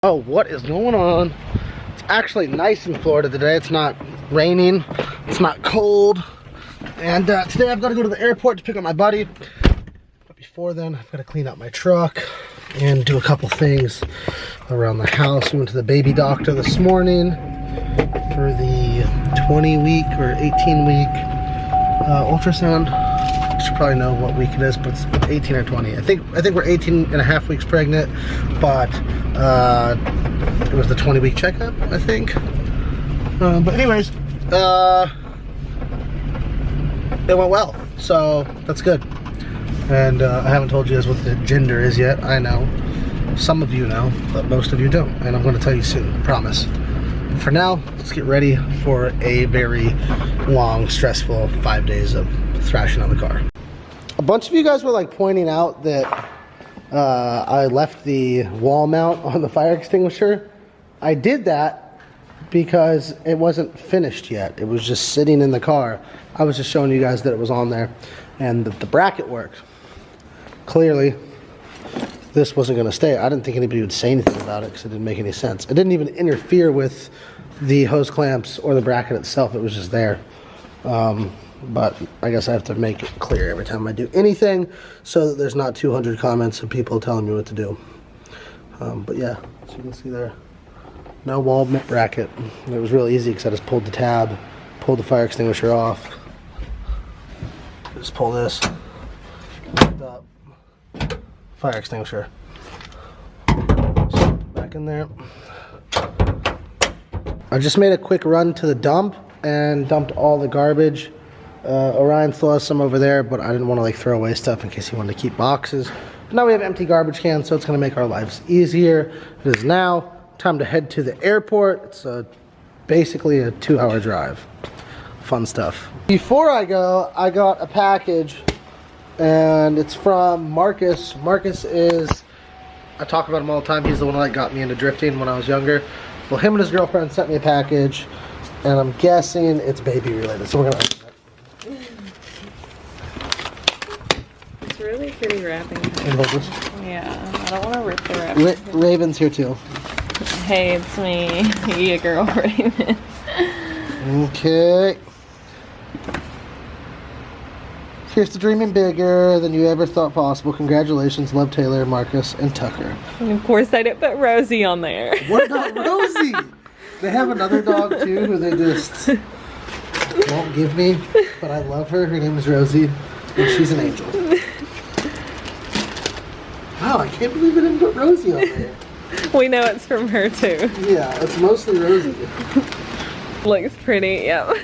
Oh, what is going on? It's actually nice in Florida today. It's not raining, it's not cold. And today I've got to go to the airport to pick up my buddy. But before then, I've got to clean up my truck and do a couple things around the house. We went to the baby doctor this morning for the 20-week or 18-week ultrasound. You should probably know what week it is, but it's 18 or 20. I think we're 18 and a half weeks pregnant, but it was the 20-week checkup, I think. But anyways, it went well, so that's good. And I haven't told you guys what the gender is yet. I know, some of you know, but most of you don't, and I'm going to tell you soon, I promise. For now, let's get ready for a very long, stressful 5 days of thrashing on the car. A bunch of you guys were like pointing out that I left the wall mount on the fire extinguisher. I did that because it wasn't finished yet. It was just sitting in the car. I was just showing you guys that it was on there and that the bracket worked. Clearly, this wasn't going to stay. I didn't think anybody would say anything about it because it didn't make any sense. It didn't even interfere with the hose clamps or the bracket itself. It was just there. But I guess I have to make it clear every time I do anything so that there's not 200 comments of people telling me what to do. But yeah, as you can see there, no wall bracket. It was really easy because I just pulled the tab, pulled the fire extinguisher off. Just pull this, lift up, fire extinguisher. Back in there. I just made a quick run to the dump and dumped all the garbage. Orion still has some over there, but I didn't want to like throw away stuff in case he wanted to keep boxes. But now we have empty garbage cans, so it's going to make our lives easier. It is now time to head to the airport. It's basically a 2-hour drive. Fun stuff. Before I go, I got a package, and it's from Marcus. Marcus is, I talk about him all the time. He's the one that got me into drifting when I was younger. Well, him and his girlfriend sent me a package, and I'm guessing it's baby related. So we're gonna. It's really pretty wrapping. Yeah, I don't want to rip the wrapping. Raven's here too. Hey, it's me. Yeah, girl, Raven. Okay. Here's to dreaming bigger than you ever thought possible. Congratulations, love, Taylor, Marcus, and Tucker. And of course, I didn't put Rosie on there. What about Rosie? They have another dog too who they just won't give me, but I love her. Her name is Rosie, and she's an angel. Wow, I can't believe I didn't put Rosie on there. We know it's from her too. Yeah, it's mostly Rosie. Looks pretty, yep.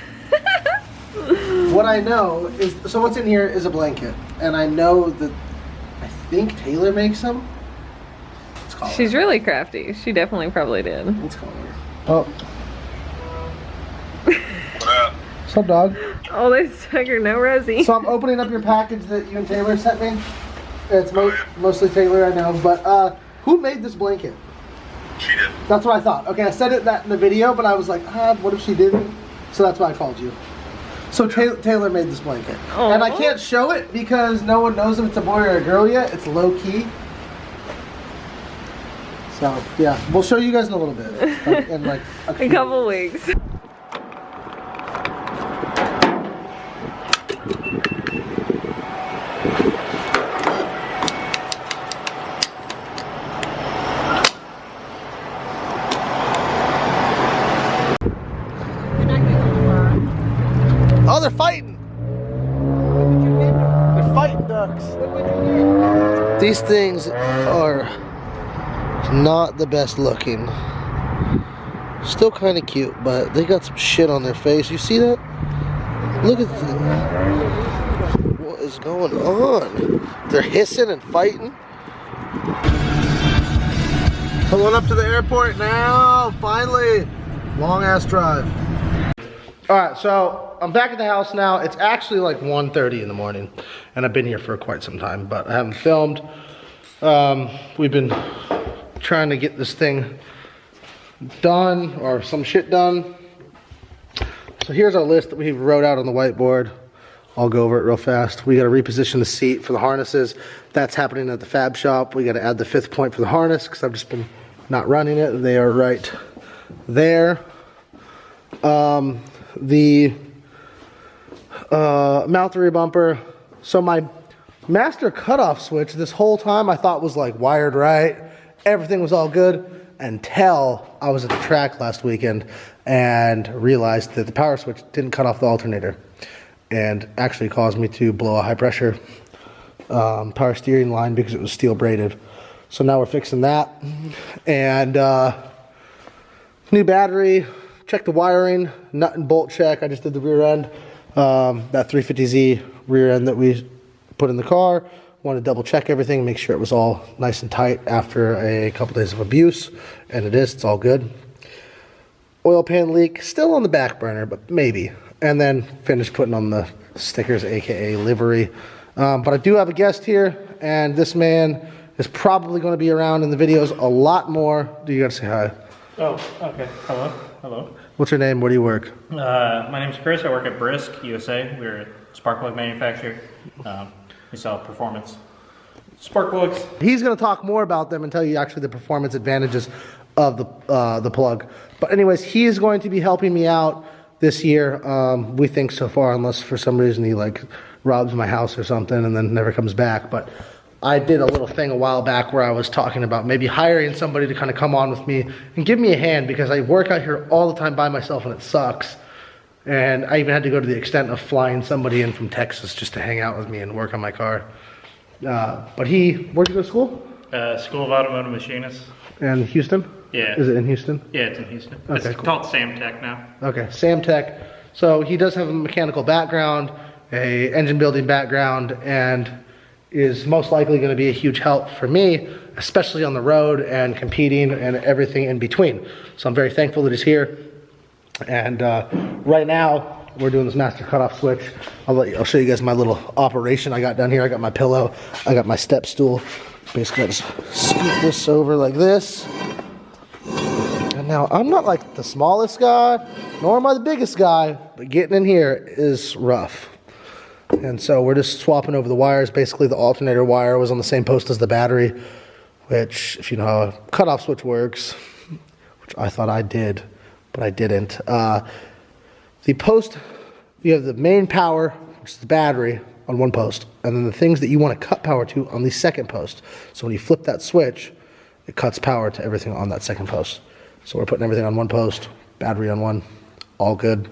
What I know is, so what's in here is a blanket, and I know that, I think Taylor makes them. Let's call her. She's really crafty. She definitely probably did. Let's call her. Oh. What up? What's up, dog? Oh, there's Tucker, no Rosie. So I'm opening up your package that you and Taylor sent me. It's mostly Taylor, I know, but who made this blanket? She did. That's what I thought. Okay, I said that in the video, but I was like, what if she didn't? So that's why I called you. So Taylor made this blanket. Aww. And I can't show it because no one knows if it's a boy or a girl yet. It's low key. So yeah, we'll show you guys in a little bit. In like a couple weeks. Oh, they're fighting. They're fighting ducks. These things are not the best looking. Still kind of cute, but they got some shit on their face. You see that? Look at them. What is going on? They're hissing and fighting. Pulling up to the airport now, finally. Long ass drive. Alright, so I'm back at the house now. It's actually like 1:30 in the morning, and I've been here for quite some time, but I haven't filmed. We've been trying to get this thing done, or some shit done. So here's our list that we wrote out on the whiteboard. I'll go over it real fast. We got to reposition the seat for the harnesses. That's happening at the fab shop. We got to add the 5th point for the harness because I've just been not running it. They are right there. The mount the rear bumper. So my master cutoff switch this whole time I thought was like wired right. Everything was all good until I was at the track last weekend and realized that the power switch didn't cut off the alternator and actually caused me to blow a high pressure power steering line because it was steel braided. So now we're fixing that. And new battery, check the wiring, nut and bolt check. I just did the rear end, that 350Z rear end that we put in the car. Wanted to double check everything, make sure it was all nice and tight after a couple days of abuse, and it is, it's all good. Oil pan leak, still on the back burner, but maybe. And then finish putting on the stickers, aka livery. But I do have a guest here, and this man is probably going to be around in the videos a lot more. Do you gotta say hi? Oh, okay. Hello. Hello. What's your name? Where do you work? My name's Chris. I work at Brisk USA. We're a spark plug manufacturer. We sell performance spark plugs. He's going to talk more about them and tell you actually the performance advantages of the plug. But anyways, he is going to be helping me out this year. We think so far, unless for some reason he like robs my house or something and then never comes back. But I did a little thing a while back where I was talking about maybe hiring somebody to kind of come on with me and give me a hand, because I work out here all the time by myself and it sucks. And I even had to go to the extent of flying somebody in from Texas just to hang out with me and work on my car. But where'd you go to school? School of Automotive Machinists. In Houston? Yeah. Is it in Houston? Yeah, it's in Houston. Okay, It's cool. called Sam Tech now. Okay, Sam Tech. So he does have a mechanical background, a engine building background, and is most likely going to be a huge help for me, especially on the road and competing and everything in between. So I'm very thankful that he's here. And right now we're doing this master cutoff switch. I'll show you guys my little operation I got down here. I got my pillow, I got my step stool. Basically I just scoot this over like this. And now I'm not like the smallest guy, nor am I the biggest guy, but getting in here is rough. And so we're just swapping over the wires. Basically the alternator wire was on the same post as the battery, which, if you know how a cutoff switch works, which I thought I did, but I didn't. The post, you have the main power, which is the battery, on one post, and then the things that you want to cut power to on the second post. So when you flip that switch, it cuts power to everything on that second post. So we're putting everything on one post, battery on one, all good.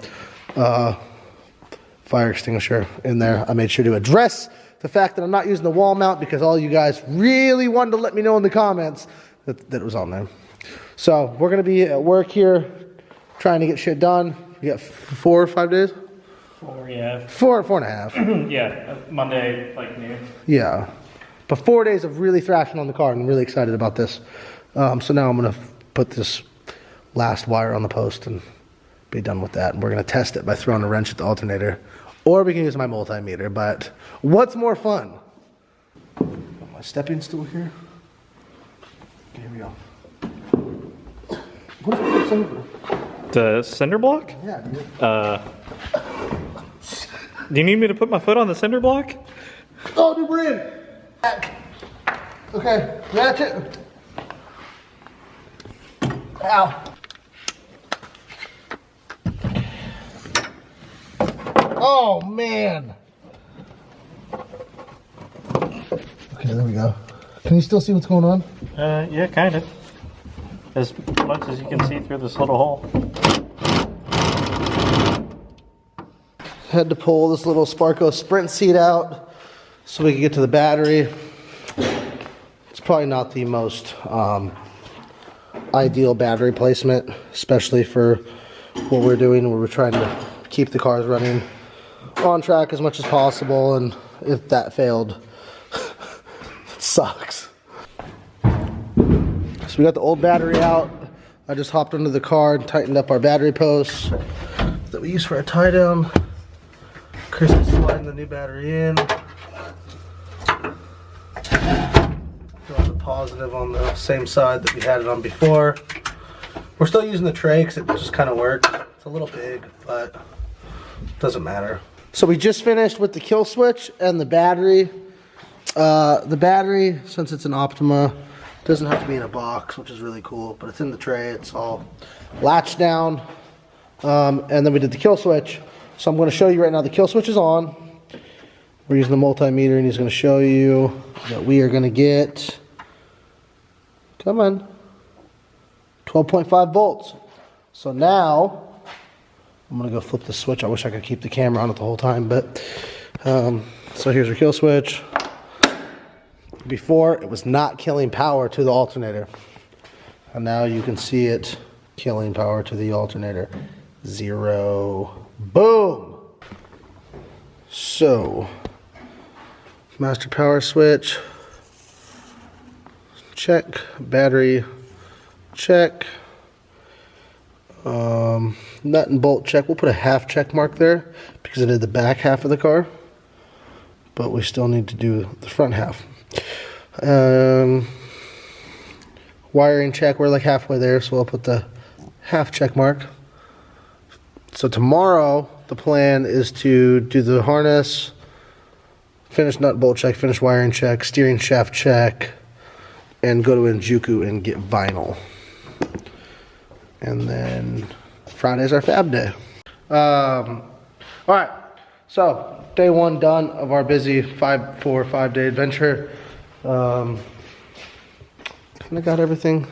Fire extinguisher in there. I made sure to address the fact that I'm not using the wall mount, because all you guys really wanted to let me know in the comments that it was on there. So we're going to be at work here trying to get shit done. We got 4 or 5 days? 4, yeah. 4.5. Yeah, Monday, like noon. Yeah. But 4 days of really thrashing on the car, and I'm really excited about this. So now I'm going to put this last wire on the post and be done with that. And we're going to test it by throwing a wrench at the alternator. Or we can use my multimeter, but what's more fun? Got my stepping stool here. Okay, here we go. What if it's over? The cinder block? Yeah, dude. Do you need me to put my foot on the cinder block? Oh, dude, we're in. Okay, ratchet. Ow. Oh, man. Okay, there we go. Can you still see what's going on? Yeah, kind of. As much as you can see through this little hole. Had to pull this little Sparco Sprint seat out so we could get to the battery. It's probably not the most ideal battery placement, especially for what we're doing, where we're trying to keep the cars running on track as much as possible, and if that failed, it sucks. So we got the old battery out. I just hopped into the car and tightened up our battery posts that we use for our tie down. Chris is sliding the new battery in. Got the positive on the same side that we had it on before. We're still using the tray because it just kind of works. It's a little big, but it doesn't matter. So we just finished with the kill switch and the battery. The battery, since it's an Optima, Doesn't have to be in a box, which is really cool, but it's in the tray. It's all latched down. And then we did the kill switch. So I'm going to show you right now the kill switch is on. We're using the multimeter, and he's going to show you that we are going to get, come on, 12.5 volts. So now, I'm going to go flip the switch. I wish I could keep the camera on it the whole time, but, so here's our kill switch. Before, it was not killing power to the alternator. And now you can see it killing power to the alternator. 0. Boom! So, master power switch. Check. Battery. Check. Nut and bolt check. We'll put a half check mark there because I did the back half of the car. But we still need to do the front half. Wiring check, we're like halfway there, so I'll put the half check mark. So tomorrow the plan is to do the harness, finish nut bolt check, finish wiring check, steering shaft check, and go to Injuku and get vinyl. And then Friday's our fab day. Alright, so day 1 done of our busy 5-day adventure. Kind of got everything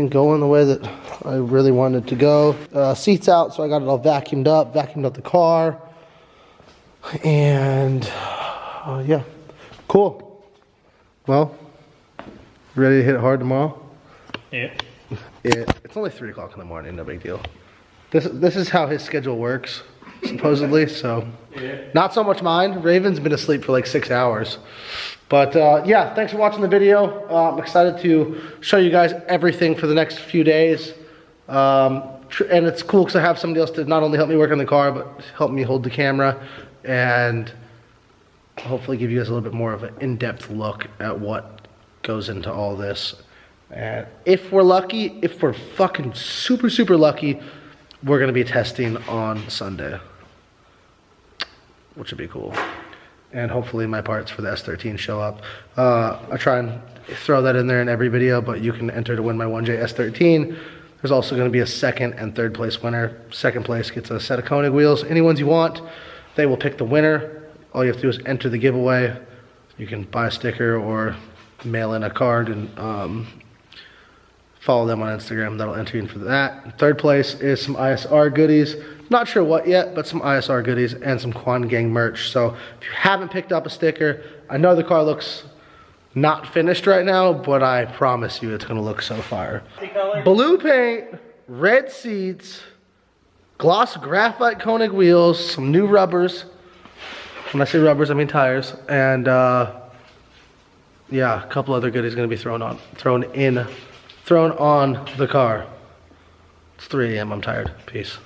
going the way that I really wanted to go. Seats out, so I got it all vacuumed up the car, and yeah, cool. Well, ready to hit it hard tomorrow? Yeah. It's only 3 o'clock in the morning, no big deal. This is how his schedule works, supposedly. So, not so much mine. Raven's been asleep for like 6 hours. But yeah, thanks for watching the video. I'm excited to show you guys everything for the next few days. And it's cool because I have somebody else to not only help me work on the car, but help me hold the camera and hopefully give you guys a little bit more of an in-depth look at what goes into all this. And if we're lucky, if we're fucking super lucky, we're going to be testing on Sunday, which would be cool. And hopefully my parts for the S13 show up. I try and throw that in there in every video, but you can enter to win my 1J S13. There's also going to be a 2nd and 3rd place winner. 2nd place gets a set of Koenig wheels. Any ones you want, they will pick the winner. All you have to do is enter the giveaway. You can buy a sticker or mail in a card and follow them on Instagram. That'll enter you in for that. 3rd place is some ISR goodies. Not sure what yet, but some ISR goodies and some Quanbeck merch. So if you haven't picked up a sticker, I know the car looks not finished right now, but I promise you it's gonna look so fire. Blue paint, red seats, gloss graphite Koenig wheels, some new rubbers. When I say rubbers, I mean tires. And yeah, a couple other goodies gonna be thrown on the car. It's 3 AM, I'm tired. Peace.